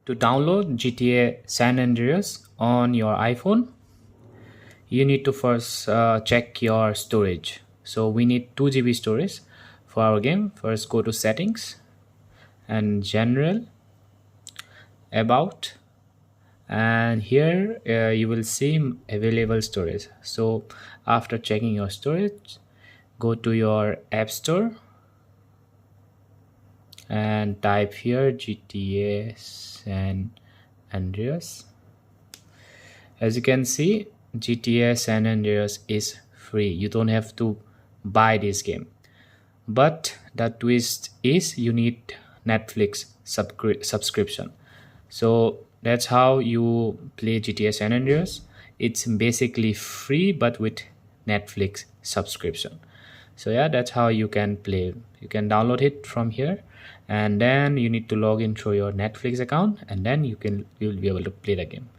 To download GTA San Andreas on your iPhone, you need to first check your storage. So we need 2 GB storage for our game. First go to settings and general, about, and here you will see available storage. So after checking your storage, go to your app store and type here GTA San Andreas. As you can see, GTA San Andreas is free. You don't have to buy this game. But the twist is you need Netflix subscription. So that's how you play GTA San Andreas. It's basically free but with Netflix subscription. So yeah, that's how you can play. You can download it from here, and then you need to log in through your Netflix account, and then you'll be able to play the game.